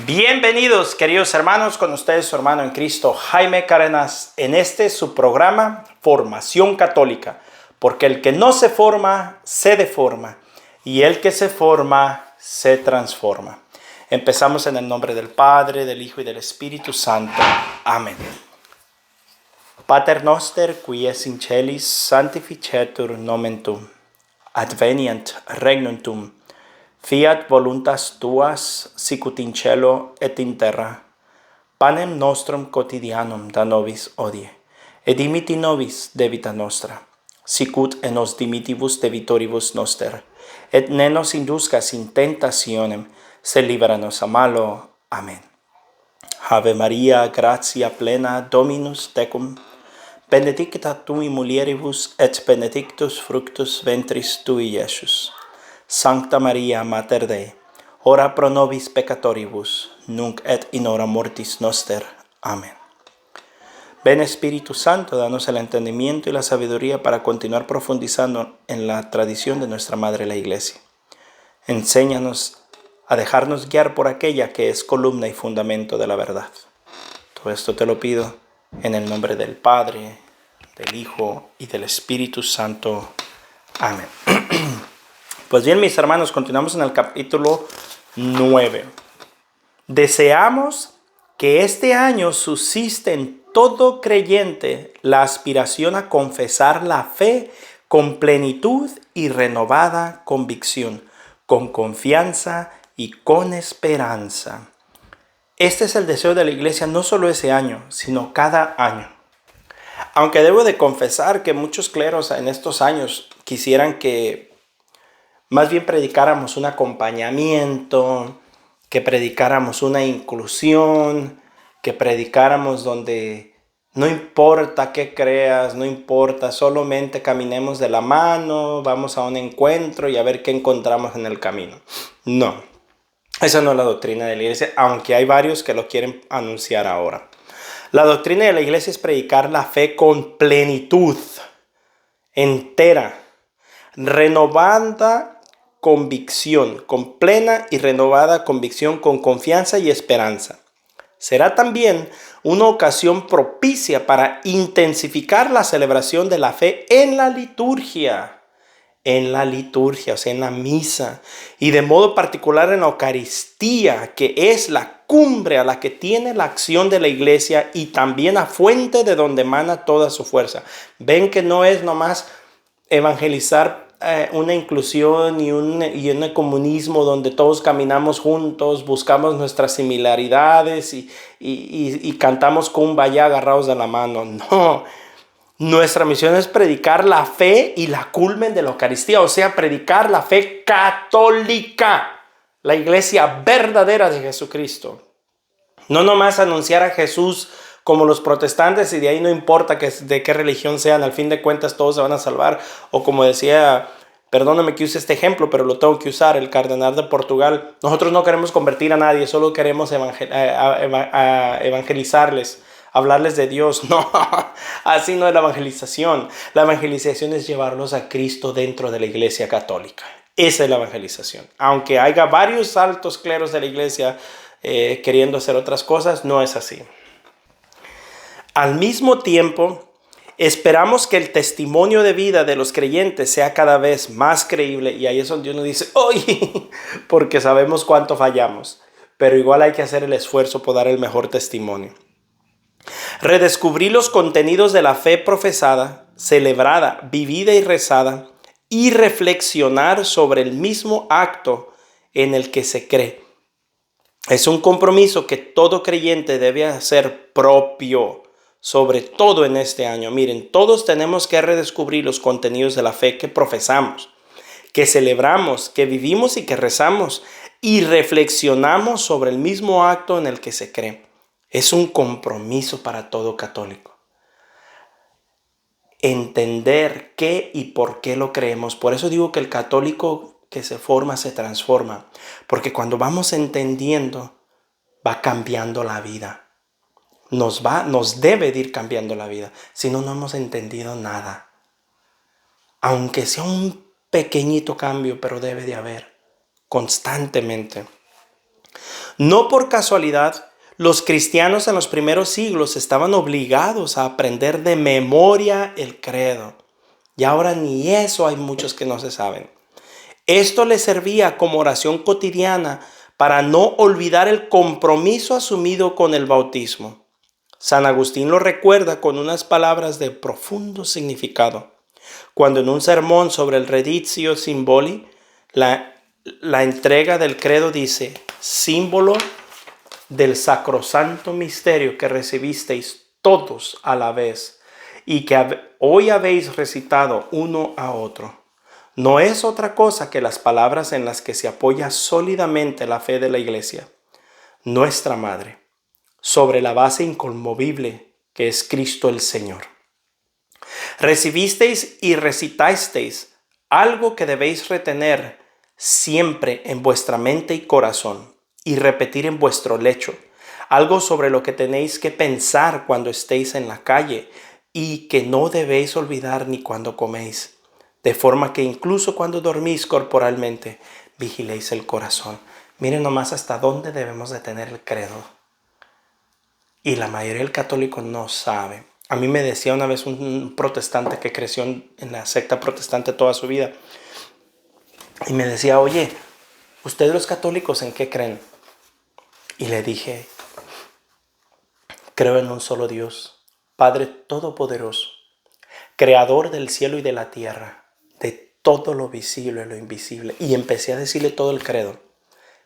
Bienvenidos, queridos hermanos, con ustedes su hermano en Cristo, Jaime Carenas, en su programa Formación Católica, porque el que no se forma, se deforma, y el que se forma, se transforma. Empezamos en el nombre del Padre, del Hijo y del Espíritu Santo. Amén. Pater noster, qui es in celis, sanctificetur nomen tuum. Advenient regnum tuum. Fiat voluntas tuas, sicut in cielo et in terra. Panem nostrum quotidianum da nobis hodie, et dimiti nobis debita nostra, sicut et nos dimittivus debitoribus noster, et ne nos induscas in tentationem, sed libera nos a malo. Amen. Ave Maria, gratia plena, Dominus tecum, benedicta tui mulieribus, et benedictus fructus ventris tui, Iesus. Sancta Maria, Mater Dei, ora pro nobis peccatoribus, nunc et in hora mortis noster. Amén. Ven Espíritu Santo, danos el entendimiento y la sabiduría para continuar profundizando en la tradición de nuestra Madre la Iglesia. Enséñanos a dejarnos guiar por aquella que es columna y fundamento de la verdad. Todo esto te lo pido en el nombre del Padre, del Hijo y del Espíritu Santo. Amén. Pues bien, mis hermanos, continuamos en el capítulo 9. Deseamos que este año subsiste en todo creyente la aspiración a confesar la fe con plenitud y renovada convicción, con confianza y con esperanza. Este es el deseo de la iglesia no solo ese año, sino cada año. Aunque debo de confesar que muchos cleros en estos años quisieran que más bien predicáramos un acompañamiento, que predicáramos una inclusión, que predicáramos donde no importa qué creas, no importa, solamente caminemos de la mano, vamos a un encuentro y a ver qué encontramos en el camino. No, esa no es la doctrina de la iglesia, aunque hay varios que lo quieren anunciar ahora. La doctrina de la iglesia es predicar la fe con plenitud, entera, renovada convicción, con plena y renovada convicción, con confianza y esperanza. Será también una ocasión propicia para intensificar la celebración de la fe en la liturgia, o sea, en la misa, y de modo particular en la Eucaristía, que es la cumbre a la que tiene la acción de la iglesia y también la fuente de donde emana toda su fuerza. Ven que no es nomás evangelizar una inclusión y un comunismo donde todos caminamos juntos, buscamos nuestras similaridades y cantamos Kumbaya agarrados de la mano. No, nuestra misión es predicar la fe y la culmen de la Eucaristía, o sea, predicar la fe católica, la iglesia verdadera de Jesucristo. No nomás anunciar a Jesús como los protestantes y de ahí no importa de qué religión sean, al fin de cuentas todos se van a salvar. O como decía, perdóname que use este ejemplo, pero lo tengo que usar, el cardenal de Portugal. Nosotros no queremos convertir a nadie, solo queremos evangelizarles, hablarles de Dios. No, así no es la evangelización. La evangelización es llevarlos a Cristo dentro de la iglesia católica. Esa es la evangelización. Aunque haya varios altos cleros de la iglesia queriendo hacer otras cosas, no es así. Al mismo tiempo, esperamos que el testimonio de vida de los creyentes sea cada vez más creíble, y ahí es donde uno dice, ¡oye! Porque sabemos cuánto fallamos, pero igual hay que hacer el esfuerzo por dar el mejor testimonio. Redescubrir los contenidos de la fe profesada, celebrada, vivida y rezada, y reflexionar sobre el mismo acto en el que se cree. Es un compromiso que todo creyente debe hacer propio, sobre todo en este año. Miren, todos tenemos que redescubrir los contenidos de la fe que profesamos, que celebramos, que vivimos y que rezamos, y reflexionamos sobre el mismo acto en el que se cree. Es un compromiso para todo católico. Entender qué y por qué lo creemos. Por eso digo que el católico que se forma se transforma, porque cuando vamos entendiendo, va cambiando la vida. Nos debe de ir cambiando la vida. Si no, no hemos entendido nada. Aunque sea un pequeñito cambio, pero debe de haber constantemente. No por casualidad, los cristianos en los primeros siglos estaban obligados a aprender de memoria el credo. Y ahora ni eso hay muchos que no se saben. Esto les servía como oración cotidiana para no olvidar el compromiso asumido con el bautismo. San Agustín lo recuerda con unas palabras de profundo significado, cuando en un sermón sobre el Reditio Symboli, la entrega del credo dice: símbolo del sacrosanto misterio que recibisteis todos a la vez y que hoy habéis recitado uno a otro. No es otra cosa que las palabras en las que se apoya sólidamente la fe de la Iglesia, nuestra Madre, sobre la base inconmovible que es Cristo el Señor. Recibisteis y recitasteis algo que debéis retener siempre en vuestra mente y corazón y repetir en vuestro lecho, algo sobre lo que tenéis que pensar cuando estéis en la calle y que no debéis olvidar ni cuando coméis, de forma que incluso cuando dormís corporalmente, vigiléis el corazón. Miren nomás hasta dónde debemos de tener el credo. Y la mayoría del católico no sabe. A mí me decía una vez un protestante que creció en la secta protestante toda su vida. Y me decía: oye, ¿ustedes los católicos en qué creen? Y le dije: creo en un solo Dios, Padre Todopoderoso, Creador del cielo y de la tierra, de todo lo visible y lo invisible. Y empecé a decirle todo el credo.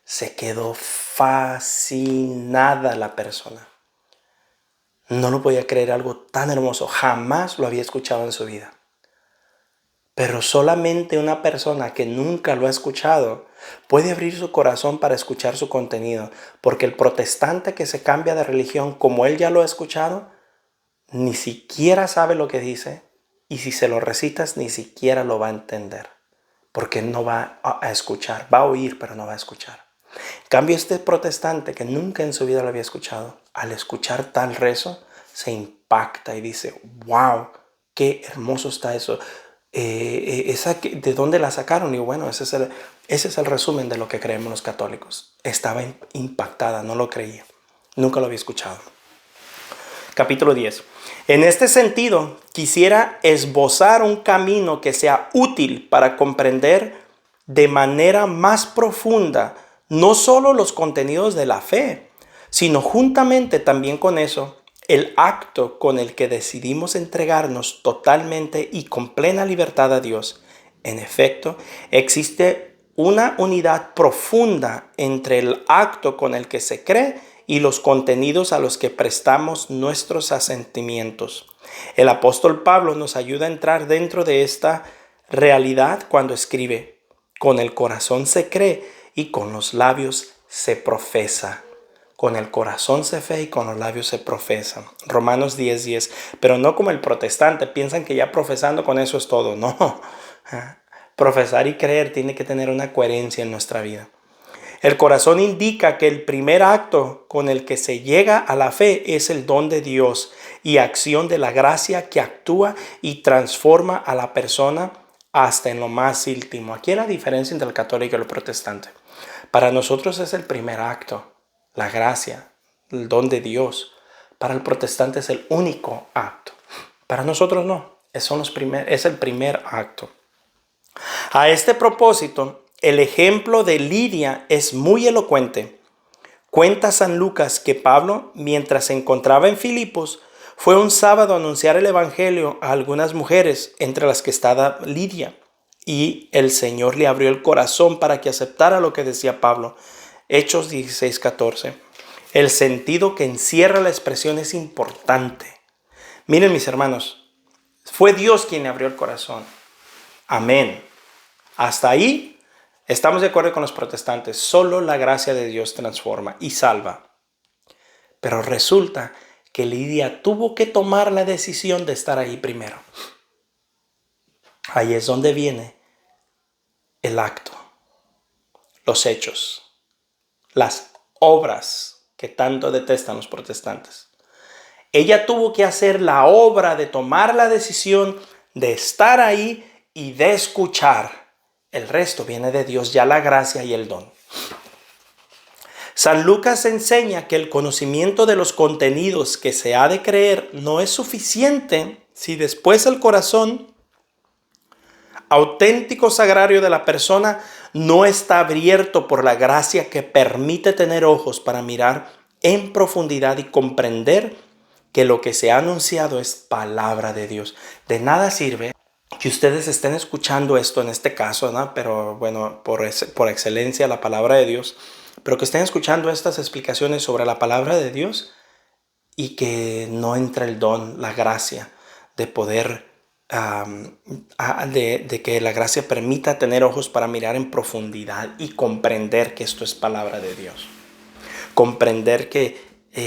Se quedó fascinada la persona. No lo podía creer, algo tan hermoso. Jamás lo había escuchado en su vida. Pero solamente una persona que nunca lo ha escuchado puede abrir su corazón para escuchar su contenido. Porque el protestante que se cambia de religión, como él ya lo ha escuchado, ni siquiera sabe lo que dice. Y si se lo recitas, ni siquiera lo va a entender. Porque no va a escuchar. Va a oír, pero no va a escuchar. En cambio, este protestante que nunca en su vida lo había escuchado, al escuchar tal rezo, se impacta y dice: wow, qué hermoso está eso. ¿De dónde la sacaron? Y bueno, ese es el resumen de lo que creemos los católicos. Estaba impactada, no lo creía. Nunca lo había escuchado. Capítulo 10. En este sentido, quisiera esbozar un camino que sea útil para comprender de manera más profunda no solo los contenidos de la fe, sino juntamente también con eso, el acto con el que decidimos entregarnos totalmente y con plena libertad a Dios. En efecto, existe una unidad profunda entre el acto con el que se cree y los contenidos a los que prestamos nuestros asentimientos. El apóstol Pablo nos ayuda a entrar dentro de esta realidad cuando escribe: con el corazón se cree y con los labios se profesa. Con el corazón se fe y con los labios se profesa. Romanos 10:10. Pero no como el protestante, piensan que ya profesando con eso es todo. No. Profesar y creer tiene que tener una coherencia en nuestra vida. El corazón indica que el primer acto con el que se llega a la fe es el don de Dios y acción de la gracia que actúa y transforma a la persona hasta en lo más íntimo. Aquí es la diferencia entre el católico y el protestante. Para nosotros es el primer acto, la gracia, el don de Dios. Para el protestante es el único acto. Para nosotros no, es el primer acto. A este propósito, el ejemplo de Lidia es muy elocuente. Cuenta San Lucas que Pablo, mientras se encontraba en Filipos, fue un sábado a anunciar el evangelio a algunas mujeres, entre las que estaba Lidia. Y el Señor le abrió el corazón para que aceptara lo que decía Pablo. Hechos 16:14. El sentido que encierra la expresión es importante. Miren, mis hermanos, fue Dios quien le abrió el corazón. Amén. Hasta ahí estamos de acuerdo con los protestantes. Solo la gracia de Dios transforma y salva. Pero resulta que Lidia tuvo que tomar la decisión de estar ahí primero. Ahí es donde viene el acto, los hechos, las obras que tanto detestan los protestantes. Ella tuvo que hacer la obra de tomar la decisión de estar ahí y de escuchar. El resto viene de Dios, ya la gracia y el don. San Lucas enseña que el conocimiento de los contenidos que se ha de creer no es suficiente si después el corazón auténtico sagrario de la persona no está abierto por la gracia que permite tener ojos para mirar en profundidad y comprender que lo que se ha anunciado es palabra de Dios. De nada sirve que ustedes estén escuchando esto en este caso, ¿no? Pero bueno, por excelencia la palabra de Dios, pero que estén escuchando estas explicaciones sobre la palabra de Dios y que no entre el don, la gracia de poder, de que la gracia permita tener ojos para mirar en profundidad y comprender que esto es palabra de Dios. Comprender que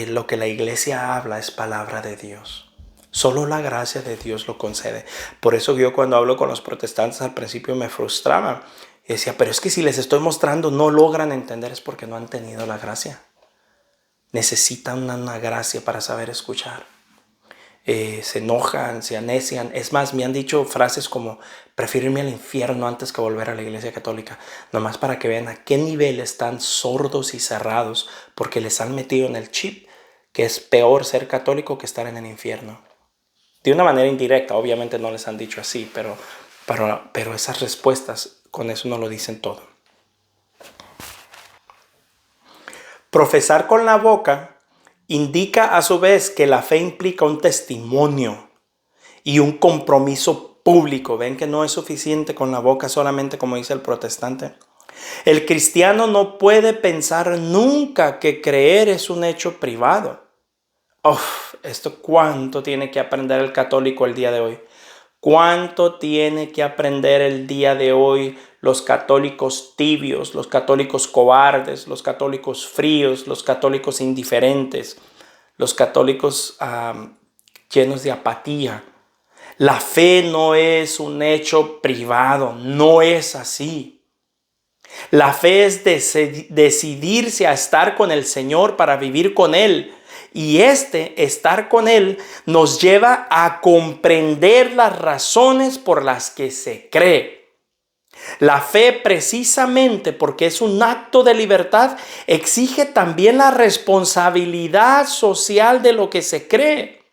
lo que la iglesia habla es palabra de Dios. Solo la gracia de Dios lo concede. Por eso yo cuando hablo con los protestantes al principio me frustraba. Y decía, pero es que si les estoy mostrando no logran entender, es porque no han tenido la gracia. Necesitan una gracia para saber escuchar. Se enojan, se anecian. Es más, me han dicho frases como, prefiero irme al infierno antes que volver a la iglesia católica. Nomás para que vean a qué nivel están sordos y cerrados porque les han metido en el chip que es peor ser católico que estar en el infierno. De una manera indirecta, obviamente no les han dicho así, pero esas respuestas con eso no lo dicen todo. Profesar con la boca indica a su vez que la fe implica un testimonio y un compromiso público. Ven que no es suficiente con la boca solamente, como dice el protestante. El cristiano no puede pensar nunca que creer es un hecho privado. Esto cuánto tiene que aprender el católico el día de hoy. ¿Cuánto tiene que aprender el día de hoy los católicos tibios, los católicos cobardes, los católicos fríos, los católicos indiferentes, los católicos llenos de apatía? La fe no es un hecho privado, no es así. La fe es decidirse a estar con el Señor para vivir con Él. Y estar con Él nos lleva a comprender las razones por las que se cree. La fe, precisamente porque es un acto de libertad, exige también la responsabilidad social de lo que se cree.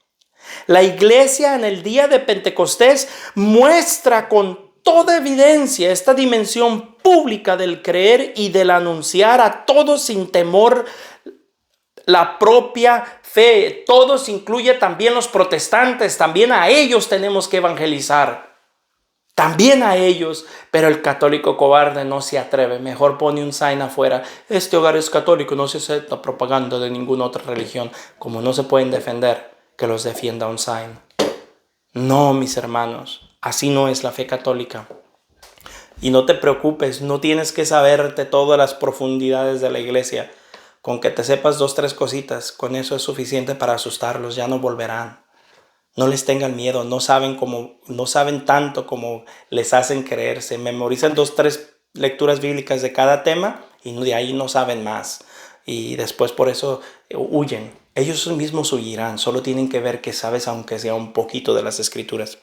La iglesia en el día de Pentecostés muestra con toda evidencia esta dimensión pública del creer y del anunciar a todos sin temor la propia fe. Todos, incluye también los protestantes, también a ellos tenemos que evangelizar. También a ellos, pero el católico cobarde no se atreve. Mejor pone un sign afuera. Este hogar es católico, no se acepta propaganda de ninguna otra religión. Como no se pueden defender, que los defienda un sign. No, mis hermanos, así no es la fe católica. Y no te preocupes, no tienes que saberte todas las profundidades de la iglesia. Con que te sepas 2, 3 cositas, con eso es suficiente para asustarlos, ya no volverán. No les tengan miedo, no saben tanto como les hacen creer. Se memorizan 2, 3 lecturas bíblicas de cada tema y de ahí no saben más. Y después por eso huyen. Ellos mismos huirán, solo tienen que ver que sabes aunque sea un poquito de las escrituras.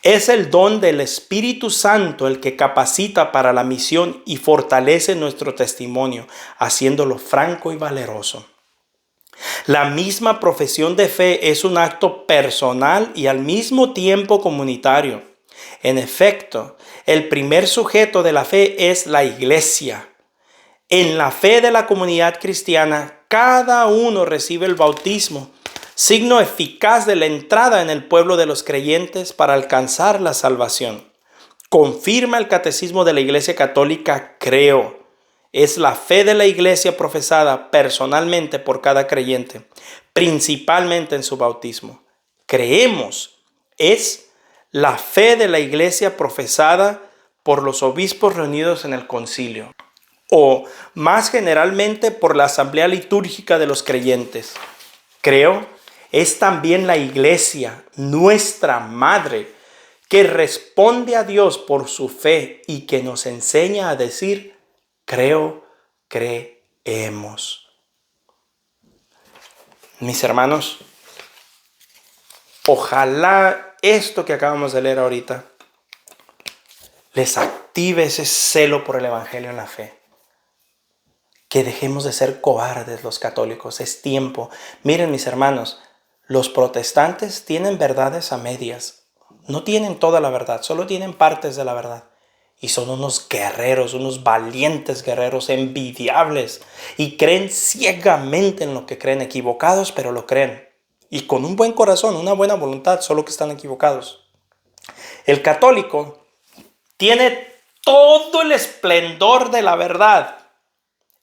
Es el don del Espíritu Santo el que capacita para la misión y fortalece nuestro testimonio, haciéndolo franco y valeroso. La misma profesión de fe es un acto personal y al mismo tiempo comunitario. En efecto, el primer sujeto de la fe es la iglesia. En la fe de la comunidad cristiana, cada uno recibe el bautismo, signo eficaz de la entrada en el pueblo de los creyentes para alcanzar la salvación. Confirma el catecismo de la Iglesia Católica, creo. Es la fe de la Iglesia profesada personalmente por cada creyente, principalmente en su bautismo. Creemos. Es la fe de la Iglesia profesada por los obispos reunidos en el concilio, o más generalmente por la asamblea litúrgica de los creyentes. Creo es también la iglesia, nuestra madre, que responde a Dios por su fe y que nos enseña a decir, creo, creemos. Mis hermanos, ojalá esto que acabamos de leer ahorita les active ese celo por el evangelio en la fe. que dejemos de ser cobardes los católicos. Es tiempo. Miren, mis hermanos, los protestantes tienen verdades a medias. No tienen toda la verdad, solo tienen partes de la verdad. Y son unos guerreros, unos valientes guerreros envidiables. Y creen ciegamente en lo que creen, equivocados, pero lo creen. Y con un buen corazón, una buena voluntad, solo que están equivocados. El católico tiene todo el esplendor de la verdad.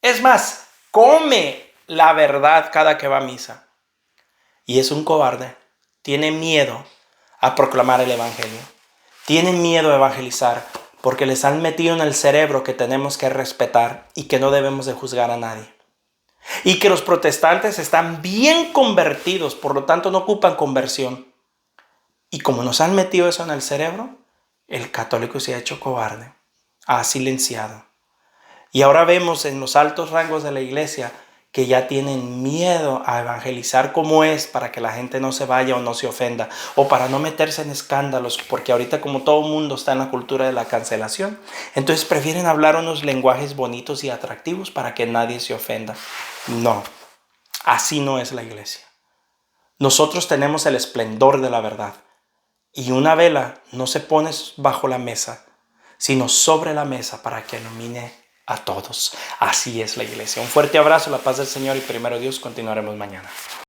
Es más, come la verdad cada que va a misa. Y es un cobarde. Tiene miedo a proclamar el evangelio. Tiene miedo a evangelizar porque les han metido en el cerebro que tenemos que respetar y que no debemos de juzgar a nadie. Y que los protestantes están bien convertidos, por lo tanto no ocupan conversión. Y como nos han metido eso en el cerebro, el católico se ha hecho cobarde, ha silenciado. Y ahora vemos en los altos rangos de la iglesia que ya tienen miedo a evangelizar como es para que la gente no se vaya o no se ofenda o para no meterse en escándalos, porque ahorita como todo mundo está en la cultura de la cancelación, entonces prefieren hablar unos lenguajes bonitos y atractivos para que nadie se ofenda. No, así no es la iglesia. Nosotros tenemos el esplendor de la verdad y una vela no se pone bajo la mesa, sino sobre la mesa para que ilumine a todos. Así es la iglesia. Un fuerte abrazo, la paz del Señor y primero Dios, continuaremos mañana.